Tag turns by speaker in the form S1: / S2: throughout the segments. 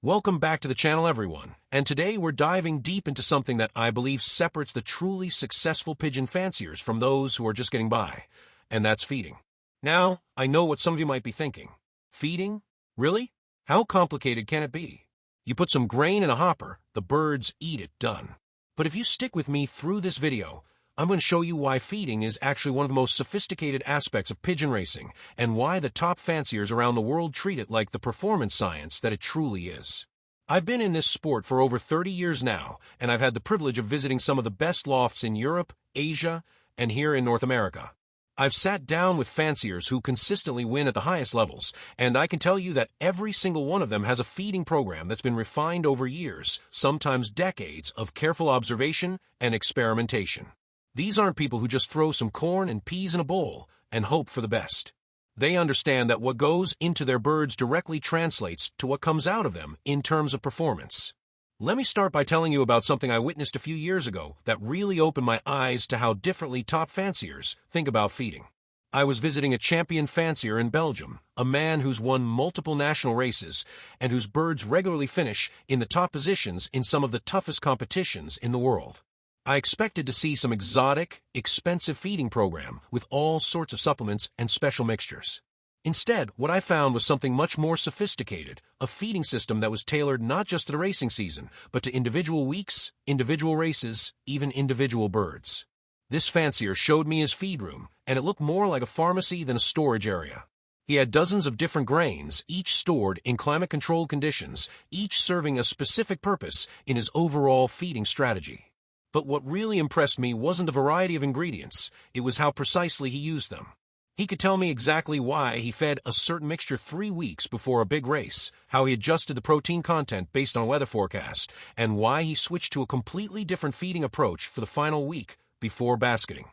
S1: Welcome back to the channel, everyone. And today we're diving deep into something that I believe separates the truly successful pigeon fanciers from those who are just getting by, and that's feeding. Now, I know what some of you might be thinking. Feeding? Really? How complicated can it be? You put some grain in a hopper, the birds eat it, done. But if you stick with me through this video, I'm going to show you why feeding is actually one of the most sophisticated aspects of pigeon racing, and why the top fanciers around the world treat it like the performance science that it truly is. I've been in this sport for over 30 years now, and I've had the privilege of visiting some of the best lofts in Europe, Asia, and here in North America. I've sat down with fanciers who consistently win at the highest levels, and I can tell you that every single one of them has a feeding program that's been refined over years, sometimes decades, of careful observation and experimentation. These aren't people who just throw some corn and peas in a bowl and hope for the best. They understand that what goes into their birds directly translates to what comes out of them in terms of performance. Let me start by telling you about something I witnessed a few years ago that really opened my eyes to how differently top fanciers think about feeding. I was visiting a champion fancier in Belgium, a man who's won multiple national races and whose birds regularly finish in the top positions in some of the toughest competitions in the world. I expected to see some exotic, expensive feeding program with all sorts of supplements and special mixtures. Instead, what I found was something much more sophisticated, a feeding system that was tailored not just to the racing season, but to individual weeks, individual races, even individual birds. This fancier showed me his feed room, and it looked more like a pharmacy than a storage area. He had dozens of different grains, each stored in climate-controlled conditions, each serving a specific purpose in his overall feeding strategy. But what really impressed me wasn't the variety of ingredients, it was how precisely he used them. He could tell me exactly why he fed a certain mixture 3 weeks before a big race, how he adjusted the protein content based on weather forecast, and why he switched to a completely different feeding approach for the final week before basketing.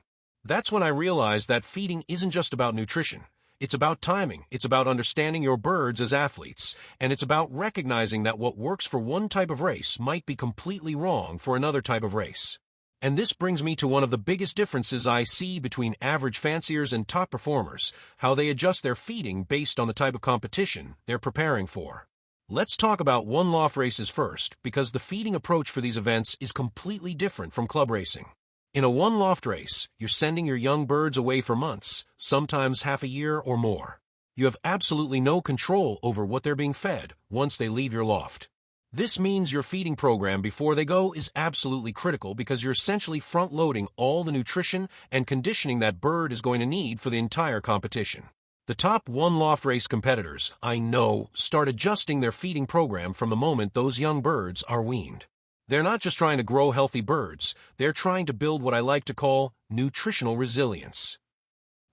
S1: That's when I realized that feeding isn't just about nutrition. It's about timing, it's about understanding your birds as athletes, and it's about recognizing that what works for one type of race might be completely wrong for another type of race. And this brings me to one of the biggest differences I see between average fanciers and top performers, how they adjust their feeding based on the type of competition they're preparing for. Let's talk about One Loft Races first, because the feeding approach for these events is completely different from club racing. In a One Loft race, you're sending your young birds away for months, sometimes half a year or more. You have absolutely no control over what they're being fed once they leave your loft. This means your feeding program before they go is absolutely critical because you're essentially front-loading all the nutrition and conditioning that bird is going to need for the entire competition. The top One Loft race competitors, I know, start adjusting their feeding program from the moment those young birds are weaned. They're not just trying to grow healthy birds, they're trying to build what I like to call nutritional resilience.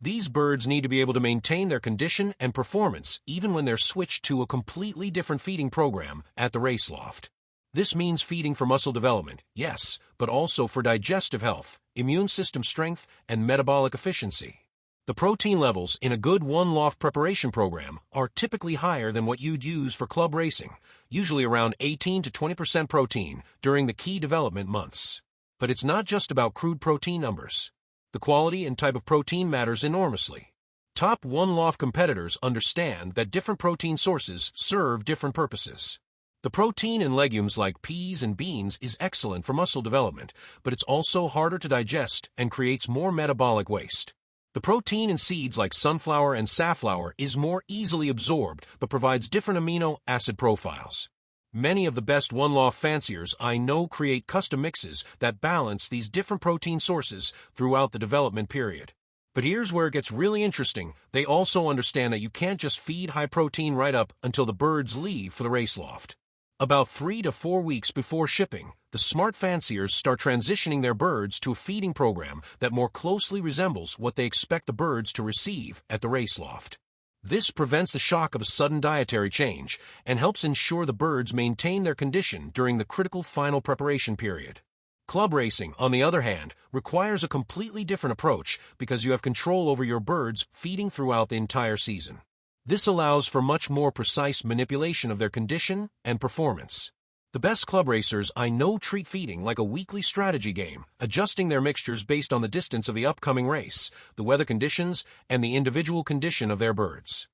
S1: These birds need to be able to maintain their condition and performance even when they're switched to a completely different feeding program at the race loft. This means feeding for muscle development, yes, but also for digestive health, immune system strength, and metabolic efficiency. The protein levels in a good One Loft preparation program are typically higher than what you'd use for club racing, usually around 18 to 20% protein during the key development months. But it's not just about crude protein numbers. The quality and type of protein matters enormously. Top One Loft competitors understand that different protein sources serve different purposes. The protein in legumes like peas and beans is excellent for muscle development, but it's also harder to digest and creates more metabolic waste. The protein in seeds like sunflower and safflower is more easily absorbed but provides different amino acid profiles. Many of the best One Loft fanciers I know create custom mixes that balance these different protein sources throughout the development period. But here's where it gets really interesting. They also understand that you can't just feed high protein right up until the birds leave for the race loft. About 3 to 4 weeks before shipping, the smart fanciers start transitioning their birds to a feeding program that more closely resembles what they expect the birds to receive at the race loft. This prevents the shock of a sudden dietary change and helps ensure the birds maintain their condition during the critical final preparation period. Club racing, on the other hand, requires a completely different approach because you have control over your birds feeding throughout the entire season. This allows for much more precise manipulation of their condition and performance. The best club racers I know treat feeding like a weekly strategy game, adjusting their mixtures based on the distance of the upcoming race, the weather conditions, and the individual condition of their birds.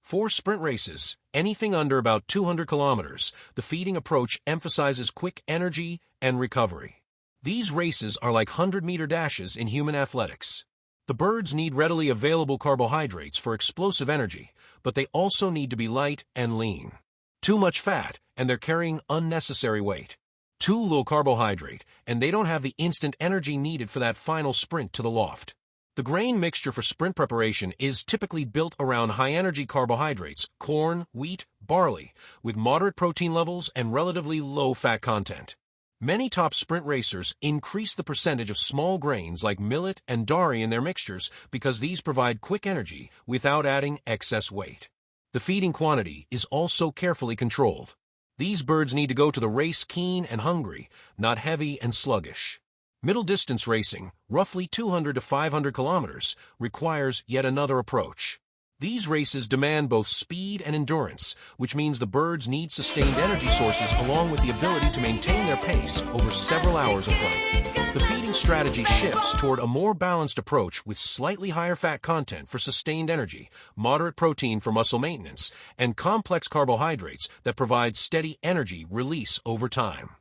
S1: For sprint races, anything under about 200 kilometers, the feeding approach emphasizes quick energy and recovery. These races are like 100-meter dashes in human athletics. The birds need readily available carbohydrates for explosive energy, but they also need to be light and lean. Too much fat, and they're carrying unnecessary weight. Too low carbohydrate, and they don't have the instant energy needed for that final sprint to the loft. The grain mixture for sprint preparation is typically built around high-energy carbohydrates, corn, wheat, barley, with moderate protein levels and relatively low fat content. Many top sprint racers increase the percentage of small grains like millet and durry in their mixtures because these provide quick energy without adding excess weight. The feeding quantity is also carefully controlled. These birds need to go to the race keen and hungry, not heavy and sluggish. Middle-distance racing, roughly 200 to 500 kilometers, requires yet another approach. These races demand both speed and endurance, which means the birds need sustained energy sources along with the ability to maintain their pace over several hours of flight. The feeding strategy shifts toward a more balanced approach with slightly higher fat content for sustained energy, moderate protein for muscle maintenance, and complex carbohydrates that provide steady energy release over time.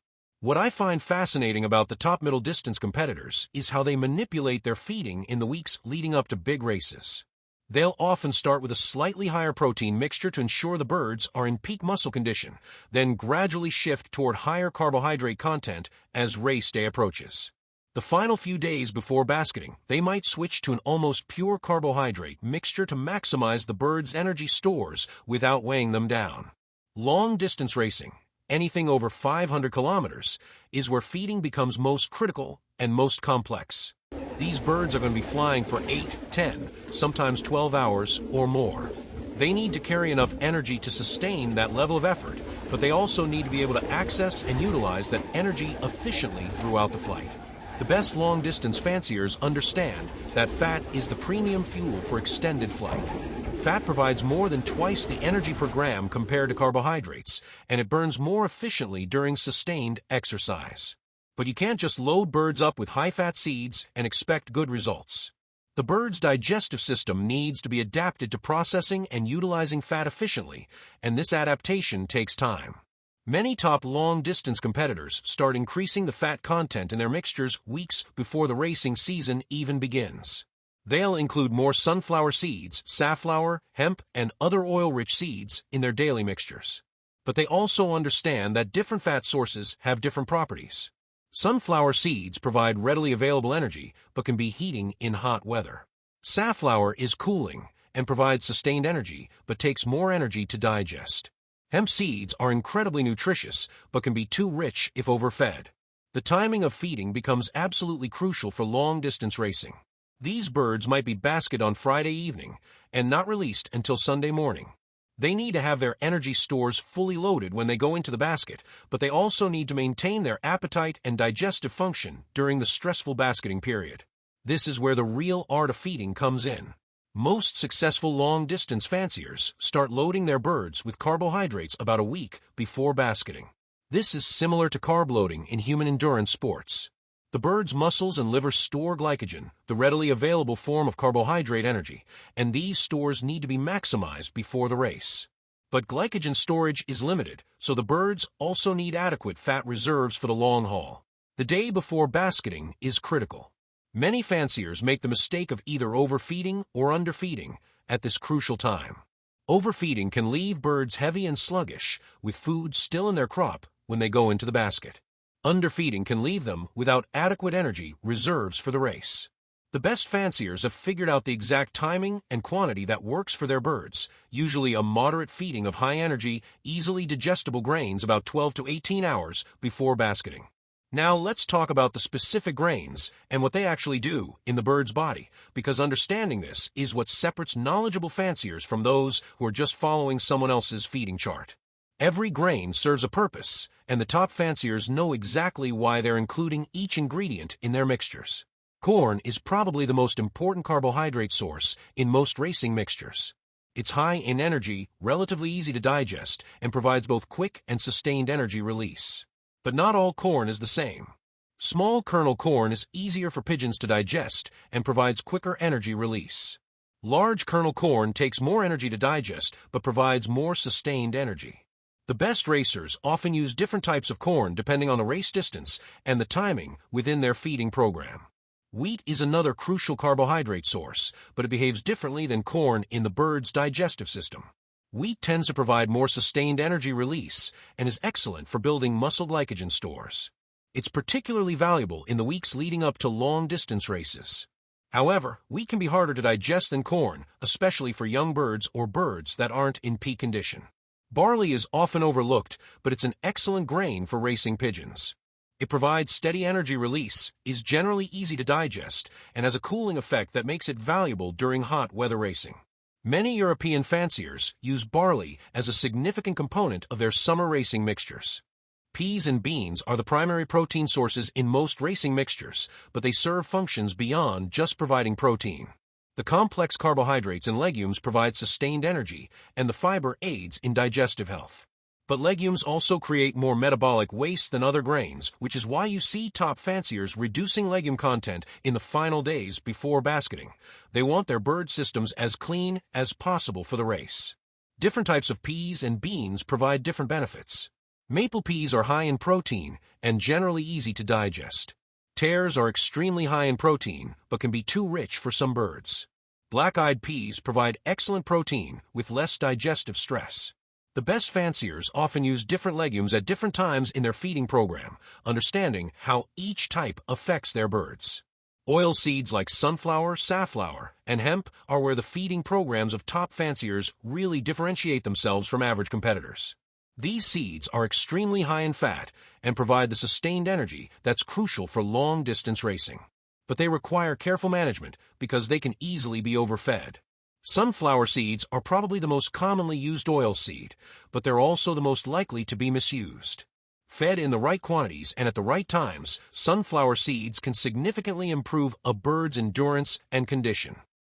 S1: What I find fascinating about the top middle distance competitors is how they manipulate their feeding in the weeks leading up to big races. They'll often start with a slightly higher protein mixture to ensure the birds are in peak muscle condition, then gradually shift toward higher carbohydrate content as race day approaches. The final few days before basketing, they might switch to an almost pure carbohydrate mixture to maximize the birds' energy stores without weighing them down. Long-distance racing, anything over 500 kilometers, is where feeding becomes most critical and most complex. These birds are going to be flying for 8, 10, sometimes 12 hours or more. They need to carry enough energy to sustain that level of effort, but they also need to be able to access and utilize that energy efficiently throughout the flight. The best long-distance fanciers understand that fat is the premium fuel for extended flight. Fat provides more than twice the energy per gram compared to carbohydrates, and it burns more efficiently during sustained exercise. But you can't just load birds up with high-fat seeds and expect good results. The bird's digestive system needs to be adapted to processing and utilizing fat efficiently, and this adaptation takes time. Many top long-distance competitors start increasing the fat content in their mixtures weeks before the racing season even begins. They'll include more sunflower seeds, safflower, hemp, and other oil-rich seeds in their daily mixtures. But they also understand that different fat sources have different properties. Sunflower seeds provide readily available energy, but can be heating in hot weather. Safflower is cooling and provides sustained energy, but takes more energy to digest. Hemp seeds are incredibly nutritious, but can be too rich if overfed. The timing of feeding becomes absolutely crucial for long-distance racing. These birds might be basketed on Friday evening and not released until Sunday morning. They need to have their energy stores fully loaded when they go into the basket, but they also need to maintain their appetite and digestive function during the stressful basketing period. This is where the real art of feeding comes in. Most successful long-distance fanciers start loading their birds with carbohydrates about a week before basketing. This is similar to carb loading in human endurance sports. The bird's muscles and liver store glycogen, the readily available form of carbohydrate energy, and these stores need to be maximized before the race. But glycogen storage is limited, so the birds also need adequate fat reserves for the long haul. The day before basketing is critical. Many fanciers make the mistake of either overfeeding or underfeeding at this crucial time. Overfeeding can leave birds heavy and sluggish, with food still in their crop when they go into the basket. Underfeeding can leave them without adequate energy reserves for the race. The best fanciers have figured out the exact timing and quantity that works for their birds, usually a moderate feeding of high-energy, easily digestible grains about 12 to 18 hours before basketing. Now let's talk about the specific grains and what they actually do in the bird's body, because understanding this is what separates knowledgeable fanciers from those who are just following someone else's feeding chart. Every grain serves a purpose, and the top fanciers know exactly why they're including each ingredient in their mixtures. Corn is probably the most important carbohydrate source in most racing mixtures. It's high in energy, relatively easy to digest, and provides both quick and sustained energy release. But not all corn is the same. Small kernel corn is easier for pigeons to digest and provides quicker energy release. Large kernel corn takes more energy to digest but provides more sustained energy. The best racers often use different types of corn depending on the race distance and the timing within their feeding program. Wheat is another crucial carbohydrate source, but it behaves differently than corn in the bird's digestive system. Wheat tends to provide more sustained energy release and is excellent for building muscle glycogen stores. It's particularly valuable in the weeks leading up to long-distance races. However, wheat can be harder to digest than corn, especially for young birds or birds that aren't in peak condition. Barley is often overlooked, but it's an excellent grain for racing pigeons. It provides steady energy release, is generally easy to digest, and has a cooling effect that makes it valuable during hot weather racing. Many European fanciers use barley as a significant component of their summer racing mixtures. Peas and beans are the primary protein sources in most racing mixtures, but they serve functions beyond just providing protein. The complex carbohydrates in legumes provide sustained energy, and the fiber aids in digestive health. But legumes also create more metabolic waste than other grains, which is why you see top fanciers reducing legume content in the final days before basketing. They want their bird systems as clean as possible for the race. Different types of peas and beans provide different benefits. Maple peas are high in protein and generally easy to digest. Tares are extremely high in protein, but can be too rich for some birds. Black-eyed peas provide excellent protein with less digestive stress. The best fanciers often use different legumes at different times in their feeding program, understanding how each type affects their birds. Oil seeds like sunflower, safflower, and hemp are where the feeding programs of top fanciers really differentiate themselves from average competitors. These seeds are extremely high in fat and provide the sustained energy that's crucial for long-distance racing. But they require careful management because they can easily be overfed. Sunflower seeds are probably the most commonly used oil seed, but they're also the most likely to be misused. Fed in the right quantities and at the right times, sunflower seeds can significantly improve a bird's endurance and condition.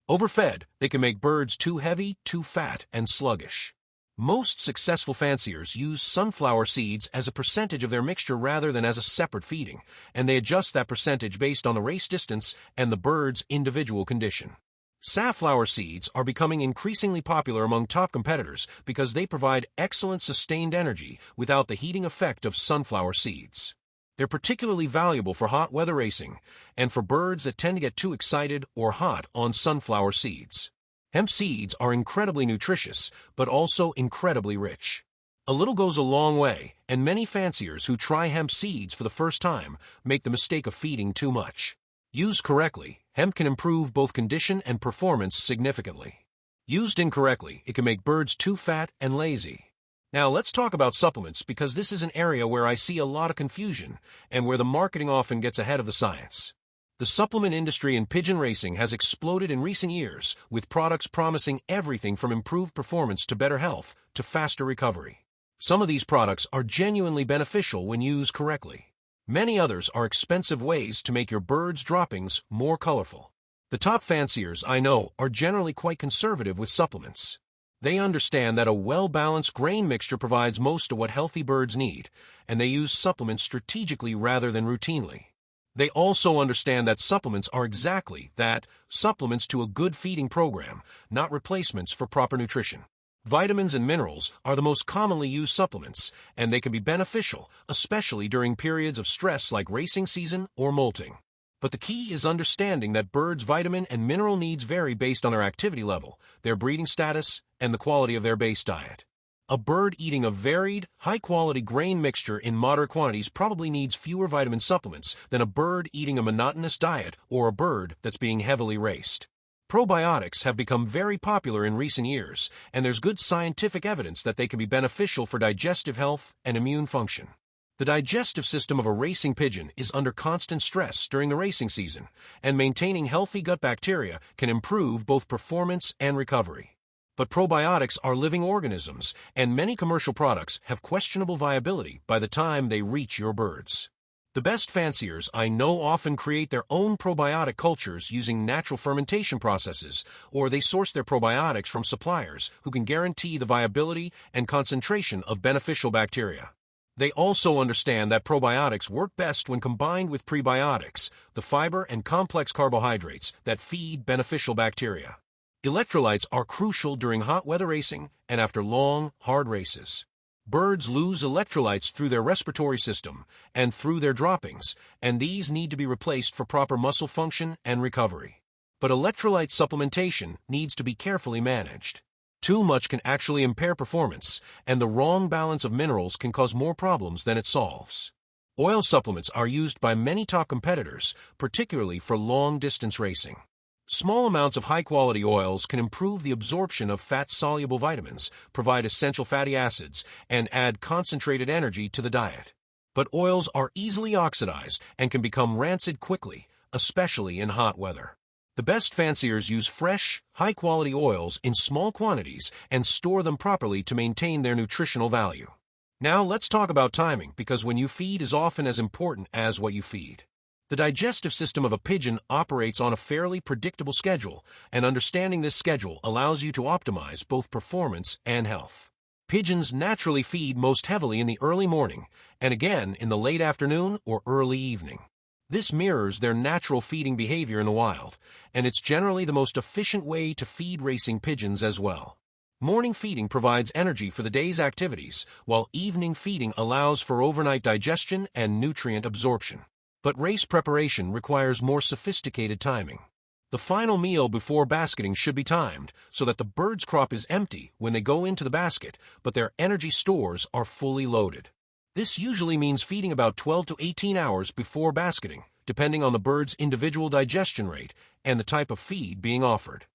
S1: Overfed, they can make birds too heavy, too fat, and sluggish. Most successful fanciers use sunflower seeds as a percentage of their mixture rather than as a separate feeding, and they adjust that percentage based on the race distance and the bird's individual condition. Safflower seeds are becoming increasingly popular among top competitors because they provide excellent sustained energy without the heating effect of sunflower seeds. They're particularly valuable for hot weather racing and for birds that tend to get too excited or hot on sunflower seeds. Hemp seeds are incredibly nutritious, but also incredibly rich. A little goes a long way, and many fanciers who try hemp seeds for the first time make the mistake of feeding too much. Used correctly, hemp can improve both condition and performance significantly. Used incorrectly, it can make birds too fat and lazy. Now let's talk about supplements because this is an area where I see a lot of confusion and where the marketing often gets ahead of the science. The supplement industry in pigeon racing has exploded in recent years, with products promising everything from improved performance to better health to faster recovery. Some of these products are genuinely beneficial when used correctly. Many others are expensive ways to make your bird's droppings more colorful. The top fanciers I know are generally quite conservative with supplements. They understand that a well-balanced grain mixture provides most of what healthy birds need, and they use supplements strategically rather than routinely. They also understand that supplements are exactly that, supplements to a good feeding program, not replacements for proper nutrition. Vitamins and minerals are the most commonly used supplements, and they can be beneficial, especially during periods of stress like racing season or molting. But the key is understanding that birds' vitamin and mineral needs vary based on their activity level, their breeding status, and the quality of their base diet. A bird eating a varied, high-quality grain mixture in moderate quantities probably needs fewer vitamin supplements than a bird eating a monotonous diet or a bird that's being heavily raced. Probiotics have become very popular in recent years, and there's good scientific evidence that they can be beneficial for digestive health and immune function. The digestive system of a racing pigeon is under constant stress during the racing season, and maintaining healthy gut bacteria can improve both performance and recovery. But probiotics are living organisms, and many commercial products have questionable viability by the time they reach your birds. The best fanciers I know often create their own probiotic cultures using natural fermentation processes, or they source their probiotics from suppliers who can guarantee the viability and concentration of beneficial bacteria. They also understand that probiotics work best when combined with prebiotics, the fiber and complex carbohydrates that feed beneficial bacteria. Electrolytes are crucial during hot weather racing and after long, hard races. Birds lose electrolytes through their respiratory system and through their droppings, and these need to be replaced for proper muscle function and recovery. But electrolyte supplementation needs to be carefully managed. Too much can actually impair performance, and the wrong balance of minerals can cause more problems than it solves. Oil supplements are used by many top competitors, particularly for long-distance racing. Small amounts of high-quality oils can improve the absorption of fat-soluble vitamins, provide essential fatty acids, and add concentrated energy to the diet. But oils are easily oxidized and can become rancid quickly, especially in hot weather. The best fanciers use fresh, high-quality oils in small quantities and store them properly to maintain their nutritional value. Now let's talk about timing, because when you feed is often as important as what you feed. The digestive system of a pigeon operates on a fairly predictable schedule, and understanding this schedule allows you to optimize both performance and health. Pigeons naturally feed most heavily in the early morning, and again in the late afternoon or early evening. This mirrors their natural feeding behavior in the wild, and it's generally the most efficient way to feed racing pigeons as well. Morning feeding provides energy for the day's activities, while evening feeding allows for overnight digestion and nutrient absorption. But race preparation requires more sophisticated timing. The final meal before basketing should be timed so that the bird's crop is empty when they go into the basket, but their energy stores are fully loaded. This usually means feeding about 12 to 18 hours before basketing, depending on the bird's individual digestion rate and the type of feed being offered.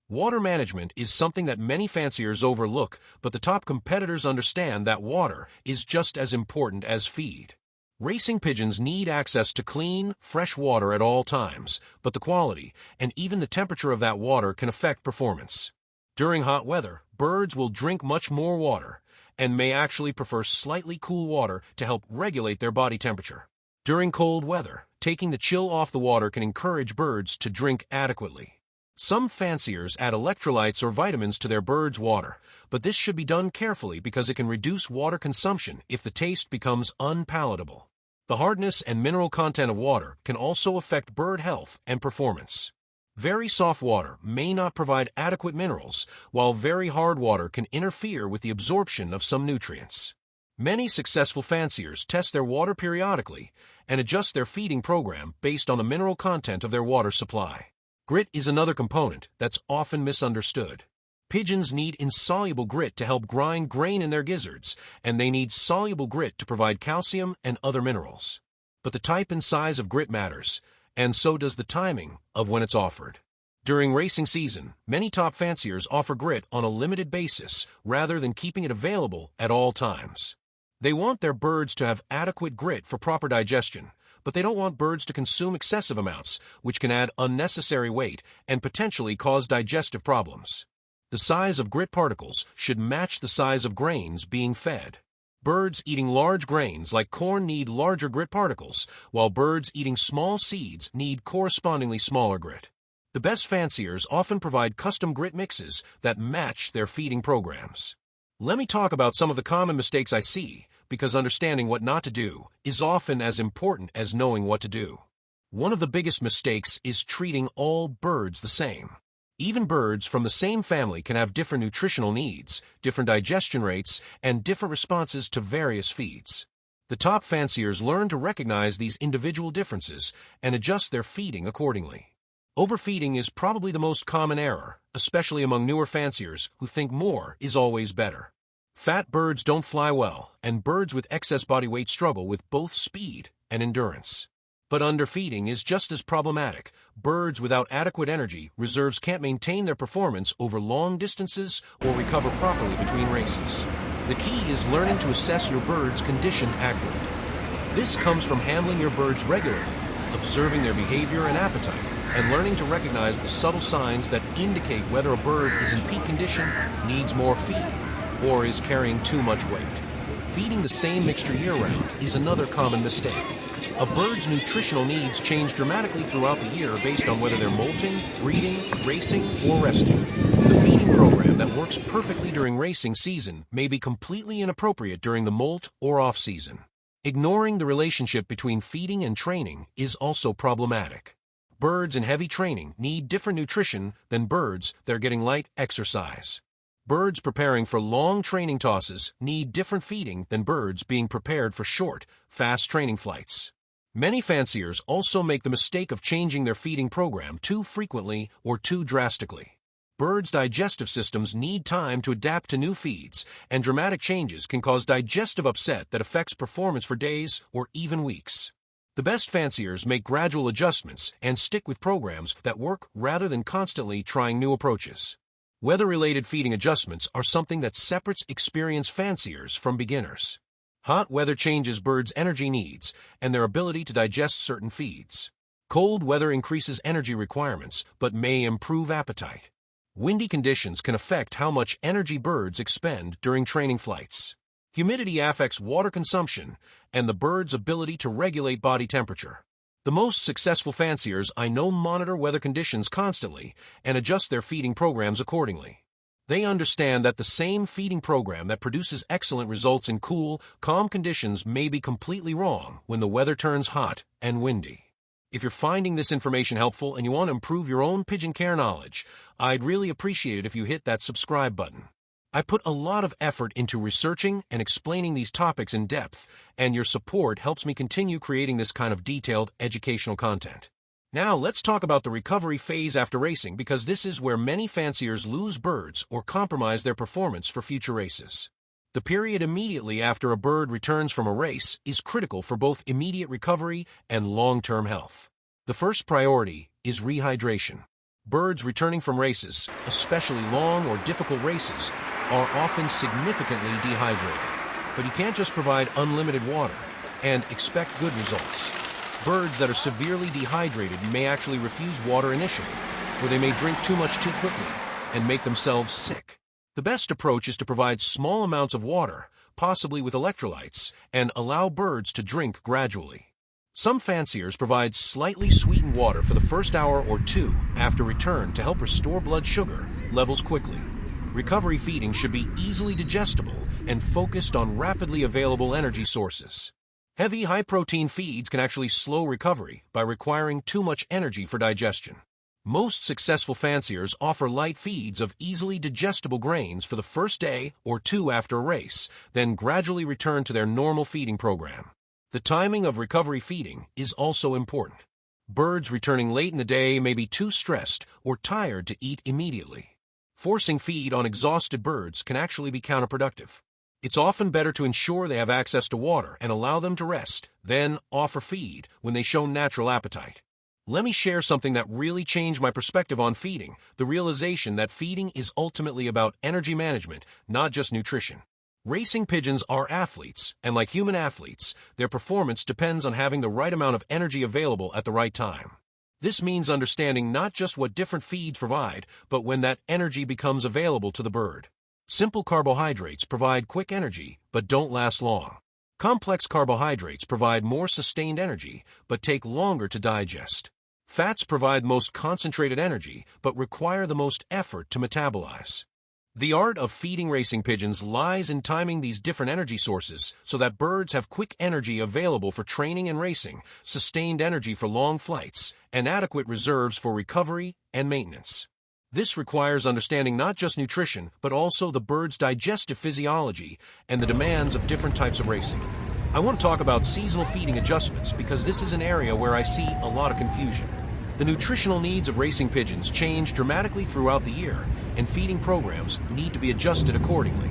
S1: Water management is something that many fanciers overlook, but the top competitors understand that water is just as important as feed. Racing pigeons need access to clean, fresh water at all times, but the quality and even the temperature of that water can affect performance. During hot weather, birds will drink much more water and may actually prefer slightly cool water to help regulate their body temperature. During cold weather, taking the chill off the water can encourage birds to drink adequately. Some fanciers add electrolytes or vitamins to their birds' water, but this should be done carefully because it can reduce water consumption if the taste becomes unpalatable. The hardness and mineral content of water can also affect bird health and performance. Very soft water may not provide adequate minerals, while very hard water can interfere with the absorption of some nutrients. Many successful fanciers test their water periodically and adjust their feeding program based on the mineral content of their water supply. Grit is another component that's often misunderstood. Pigeons need insoluble grit to help grind grain in their gizzards, and they need soluble grit to provide calcium and other minerals. But the type and size of grit matters, and so does the timing of when it's offered. During racing season, many top fanciers offer grit on a limited basis rather than keeping it available at all times. They want their birds to have adequate grit for proper digestion, but they don't want birds to consume excessive amounts, which can add unnecessary weight and potentially cause digestive problems. The size of grit particles should match the size of grains being fed. Birds eating large grains like corn need larger grit particles, while birds eating small seeds need correspondingly smaller grit. The best fanciers often provide custom grit mixes that match their feeding programs. Let me talk about some of the common mistakes I see, because understanding what not to do is often as important as knowing what to do. One of the biggest mistakes is treating all birds the same. Even birds from the same family can have different nutritional needs, different digestion rates, and different responses to various feeds. The top fanciers learn to recognize these individual differences and adjust their feeding accordingly. Overfeeding is probably the most common error, especially among newer fanciers who think more is always better. Fat birds don't fly well, and birds with excess body weight struggle with both speed and endurance. But underfeeding is just as problematic. Birds without adequate energy reserves can't maintain their performance over long distances or recover properly between races. The key is learning to assess your bird's condition accurately. This comes from handling your birds regularly, observing their behavior and appetite, and learning to recognize the subtle signs that indicate whether a bird is in peak condition, needs more feed, or is carrying too much weight. Feeding the same mixture year-round is another common mistake. A bird's nutritional needs change dramatically throughout the year based on whether they're molting, breeding, racing, or resting. The feeding program that works perfectly during racing season may be completely inappropriate during the molt or off-season. Ignoring the relationship between feeding and training is also problematic. Birds in heavy training need different nutrition than birds that are getting light exercise. Birds preparing for long training tosses need different feeding than birds being prepared for short, fast training flights. Many fanciers also make the mistake of changing their feeding program too frequently or too drastically. Birds' digestive systems need time to adapt to new feeds, and dramatic changes can cause digestive upset that affects performance for days or even weeks. The best fanciers make gradual adjustments and stick with programs that work rather than constantly trying new approaches. Weather-related feeding adjustments are something that separates experienced fanciers from beginners. Hot weather changes birds' energy needs and their ability to digest certain feeds. Cold weather increases energy requirements but may improve appetite. Windy conditions can affect how much energy birds expend during training flights. Humidity affects water consumption and the bird's ability to regulate body temperature. The most successful fanciers I know monitor weather conditions constantly and adjust their feeding programs accordingly. They understand that the same feeding program that produces excellent results in cool, calm conditions may be completely wrong when the weather turns hot and windy. If you're finding this information helpful and you want to improve your own PigeonCare knowledge, I'd really appreciate it if you hit that subscribe button. I put a lot of effort into researching and explaining these topics in depth, and your support helps me continue creating this kind of detailed educational content. Now let's talk about the recovery phase after racing, because this is where many fanciers lose birds or compromise their performance for future races. The period immediately after a bird returns from a race is critical for both immediate recovery and long-term health. The first priority is rehydration. Birds returning from races, especially long or difficult races, are often significantly dehydrated. But you can't just provide unlimited water and expect good results. Birds that are severely dehydrated may actually refuse water initially, or they may drink too much too quickly and make themselves sick. The best approach is to provide small amounts of water, possibly with electrolytes, and allow birds to drink gradually. Some fanciers provide slightly sweetened water for the first hour or two after return to help restore blood sugar levels quickly. Recovery feeding should be easily digestible and focused on rapidly available energy sources. Heavy, high-protein feeds can actually slow recovery by requiring too much energy for digestion. Most successful fanciers offer light feeds of easily digestible grains for the first day or two after a race, then gradually return to their normal feeding program. The timing of recovery feeding is also important. Birds returning late in the day may be too stressed or tired to eat immediately. Forcing feed on exhausted birds can actually be counterproductive. It's often better to ensure they have access to water and allow them to rest, then offer feed when they show natural appetite. Let me share something that really changed my perspective on feeding, the realization that feeding is ultimately about energy management, not just nutrition. Racing pigeons are athletes, and like human athletes, their performance depends on having the right amount of energy available at the right time. This means understanding not just what different feeds provide, but when that energy becomes available to the bird. Simple carbohydrates provide quick energy, but don't last long. Complex carbohydrates provide more sustained energy, but take longer to digest. Fats provide most concentrated energy, but require the most effort to metabolize. The art of feeding racing pigeons lies in timing these different energy sources so that birds have quick energy available for training and racing, sustained energy for long flights, and adequate reserves for recovery and maintenance. This requires understanding not just nutrition, but also the bird's digestive physiology and the demands of different types of racing. I want to talk about seasonal feeding adjustments because this is an area where I see a lot of confusion. The nutritional needs of racing pigeons change dramatically throughout the year, and feeding programs need to be adjusted accordingly.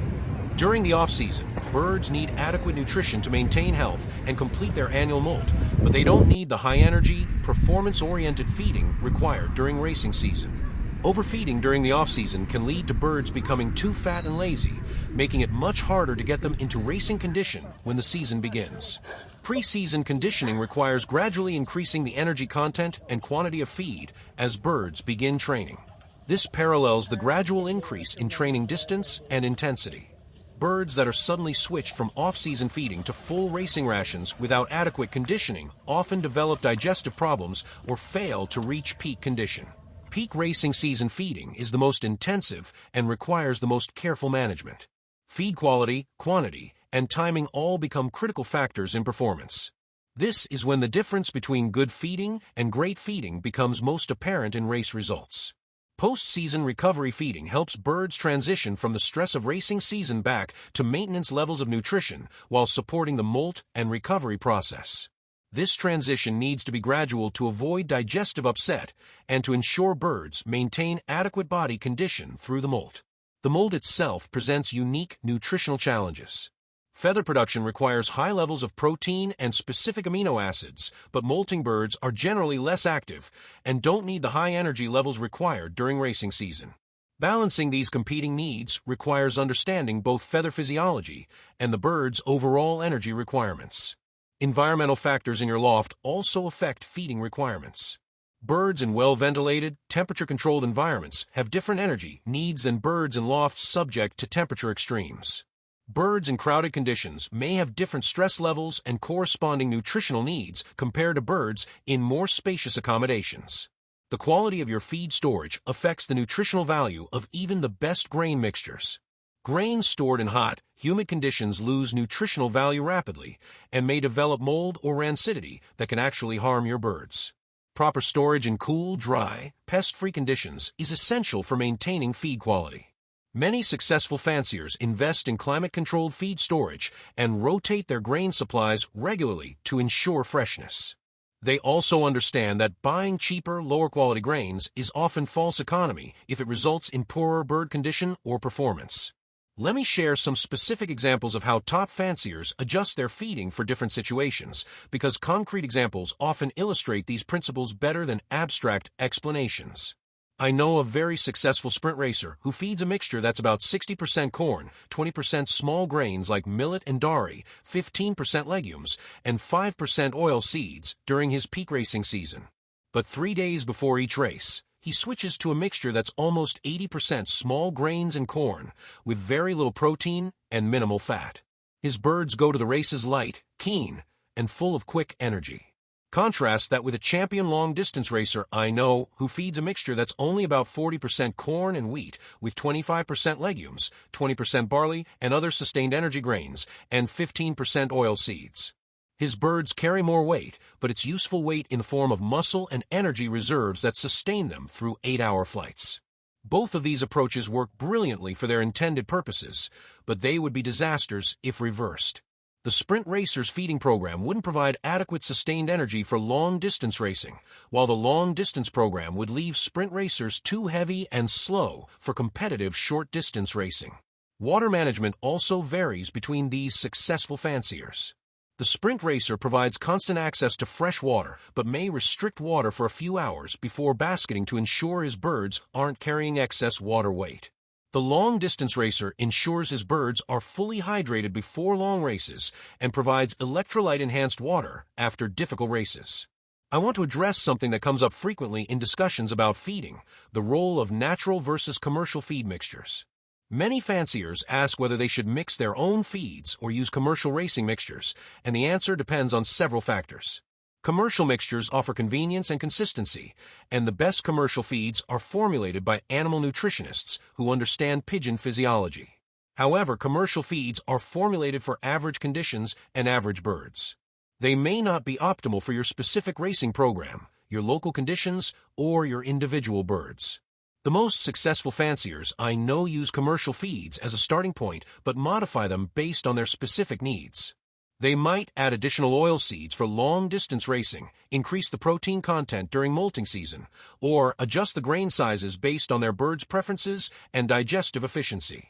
S1: During the off-season, birds need adequate nutrition to maintain health and complete their annual molt, but they don't need the high-energy, performance-oriented feeding required during racing season. Overfeeding during the off-season can lead to birds becoming too fat and lazy, making it much harder to get them into racing condition when the season begins. Pre-season conditioning requires gradually increasing the energy content and quantity of feed as birds begin training. This parallels the gradual increase in training distance and intensity. Birds that are suddenly switched from off-season feeding to full racing rations without adequate conditioning often develop digestive problems or fail to reach peak condition. Peak racing season feeding is the most intensive and requires the most careful management. Feed quality, quantity, and timing all become critical factors in performance. This is when the difference between good feeding and great feeding becomes most apparent in race results. Post-season recovery feeding helps birds transition from the stress of racing season back to maintenance levels of nutrition while supporting the molt and recovery process. This transition needs to be gradual to avoid digestive upset and to ensure birds maintain adequate body condition through the molt. The molt itself presents unique nutritional challenges. Feather production requires high levels of protein and specific amino acids, but molting birds are generally less active and don't need the high energy levels required during racing season. Balancing these competing needs requires understanding both feather physiology and the bird's overall energy requirements. Environmental factors in your loft also affect feeding requirements. Birds in well-ventilated, temperature-controlled environments have different energy needs than birds in lofts subject to temperature extremes. Birds in crowded conditions may have different stress levels and corresponding nutritional needs compared to birds in more spacious accommodations. The quality of your feed storage affects the nutritional value of even the best grain mixtures. Grains stored in hot, humid conditions lose nutritional value rapidly and may develop mold or rancidity that can actually harm your birds. Proper storage in cool, dry, pest-free conditions is essential for maintaining feed quality. Many successful fanciers invest in climate-controlled feed storage and rotate their grain supplies regularly to ensure freshness. They also understand that buying cheaper, lower-quality grains is often false economy if it results in poorer bird condition or performance. Let me share some specific examples of how top fanciers adjust their feeding for different situations, because concrete examples often illustrate these principles better than abstract explanations. I know a very successful sprint racer who feeds a mixture that's about 60% corn, 20% small grains like millet and dari, 15% legumes, and 5% oil seeds during his peak racing season. But 3 days before each race, he switches to a mixture that's almost 80% small grains and corn, with very little protein and minimal fat. His birds go to the races light, keen, and full of quick energy. Contrast that with a champion long-distance racer I know who feeds a mixture that's only about 40% corn and wheat, with 25% legumes, 20% barley and other sustained energy grains, and 15% oil seeds. His birds carry more weight, but it's useful weight in the form of muscle and energy reserves that sustain them through 8-hour flights. Both of these approaches work brilliantly for their intended purposes, but they would be disasters if reversed. The sprint racer's feeding program wouldn't provide adequate sustained energy for long-distance racing, while the long-distance program would leave sprint racers too heavy and slow for competitive short-distance racing. Water management also varies between these successful fanciers. The sprint racer provides constant access to fresh water, but may restrict water for a few hours before basketing to ensure his birds aren't carrying excess water weight. The long-distance racer ensures his birds are fully hydrated before long races and provides electrolyte-enhanced water after difficult races. I want to address something that comes up frequently in discussions about feeding: the role of natural versus commercial feed mixtures. Many fanciers ask whether they should mix their own feeds or use commercial racing mixtures, and the answer depends on several factors. Commercial mixtures offer convenience and consistency, and the best commercial feeds are formulated by animal nutritionists who understand pigeon physiology. However, commercial feeds are formulated for average conditions and average birds. They may not be optimal for your specific racing program, your local conditions, or your individual birds. The most successful fanciers I know use commercial feeds as a starting point, but modify them based on their specific needs. They might add additional oil seeds for long-distance racing, increase the protein content during molting season, or adjust the grain sizes based on their birds' preferences and digestive efficiency.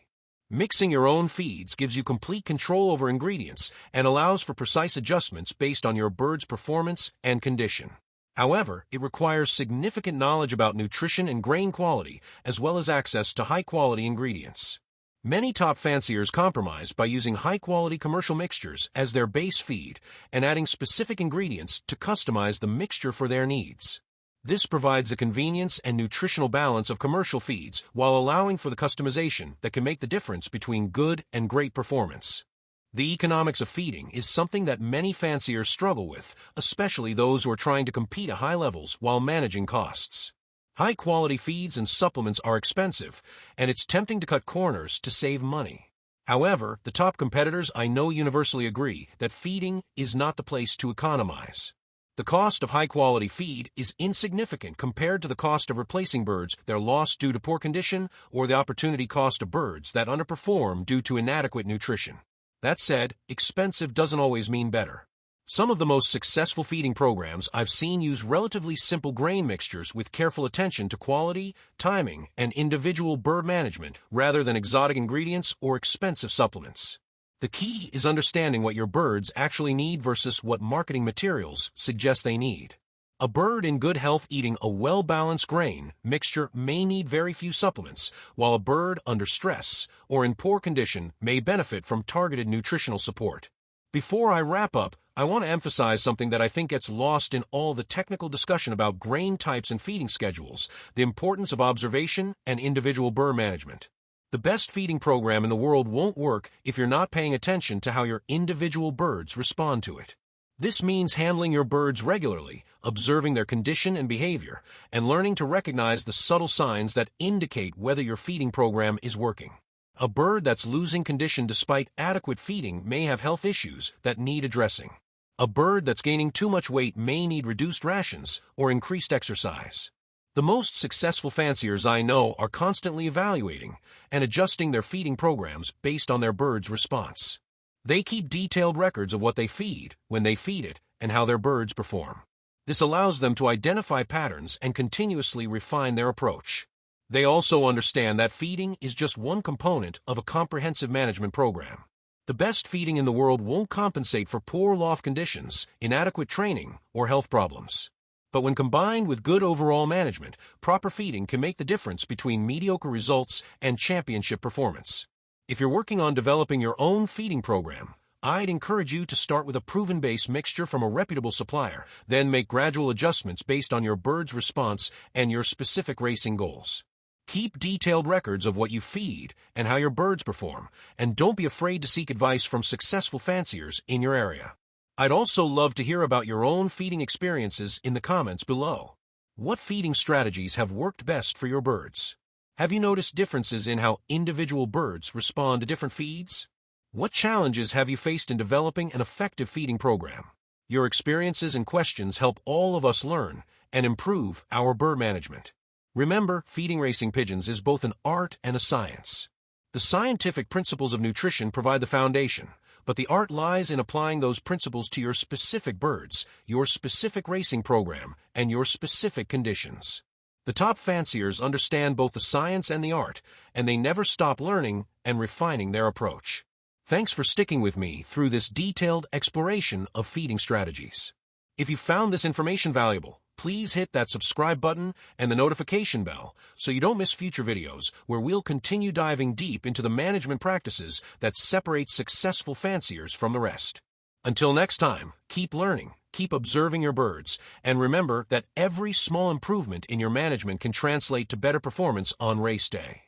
S1: Mixing your own feeds gives you complete control over ingredients and allows for precise adjustments based on your bird's performance and condition. However, it requires significant knowledge about nutrition and grain quality, as well as access to high-quality ingredients. Many top fanciers compromise by using high-quality commercial mixtures as their base feed and adding specific ingredients to customize the mixture for their needs. This provides the convenience and nutritional balance of commercial feeds while allowing for the customization that can make the difference between good and great performance. The economics of feeding is something that many fanciers struggle with, especially those who are trying to compete at high levels while managing costs. High-quality feeds and supplements are expensive, and it's tempting to cut corners to save money. However, the top competitors I know universally agree that feeding is not the place to economize. The cost of high-quality feed is insignificant compared to the cost of replacing birds that are lost due to poor condition or the opportunity cost of birds that underperform due to inadequate nutrition. That said, expensive doesn't always mean better. Some of the most successful feeding programs I've seen use relatively simple grain mixtures with careful attention to quality, timing, and individual bird management rather than exotic ingredients or expensive supplements. The key is understanding what your birds actually need versus what marketing materials suggest they need. A bird in good health eating a well-balanced grain mixture may need very few supplements, while a bird under stress or in poor condition may benefit from targeted nutritional support. Before I wrap up, I want to emphasize something that I think gets lost in all the technical discussion about grain types and feeding schedules: the importance of observation and individual bird management. The best feeding program in the world won't work if you're not paying attention to how your individual birds respond to it. This means handling your birds regularly, observing their condition and behavior, and learning to recognize the subtle signs that indicate whether your feeding program is working. A bird that's losing condition despite adequate feeding may have health issues that need addressing. A bird that's gaining too much weight may need reduced rations or increased exercise. The most successful fanciers I know are constantly evaluating and adjusting their feeding programs based on their bird's response. They keep detailed records of what they feed, when they feed it, and how their birds perform. This allows them to identify patterns and continuously refine their approach. They also understand that feeding is just one component of a comprehensive management program. The best feeding in the world won't compensate for poor loft conditions, inadequate training, or health problems. But when combined with good overall management, proper feeding can make the difference between mediocre results and championship performance. If you're working on developing your own feeding program, I'd encourage you to start with a proven-based mixture from a reputable supplier, then make gradual adjustments based on your bird's response and your specific racing goals. Keep detailed records of what you feed and how your birds perform, and don't be afraid to seek advice from successful fanciers in your area. I'd also love to hear about your own feeding experiences in the comments below. What feeding strategies have worked best for your birds? Have you noticed differences in how individual birds respond to different feeds? What challenges have you faced in developing an effective feeding program? Your experiences and questions help all of us learn and improve our bird management. Remember, feeding racing pigeons is both an art and a science. The scientific principles of nutrition provide the foundation, but the art lies in applying those principles to your specific birds, your specific racing program, and your specific conditions. The top fanciers understand both the science and the art, and they never stop learning and refining their approach. Thanks for sticking with me through this detailed exploration of feeding strategies. If you found this information valuable, please hit that subscribe button and the notification bell so you don't miss future videos where we'll continue diving deep into the management practices that separate successful fanciers from the rest. Until next time, keep learning, keep observing your birds, and remember that every small improvement in your management can translate to better performance on race day.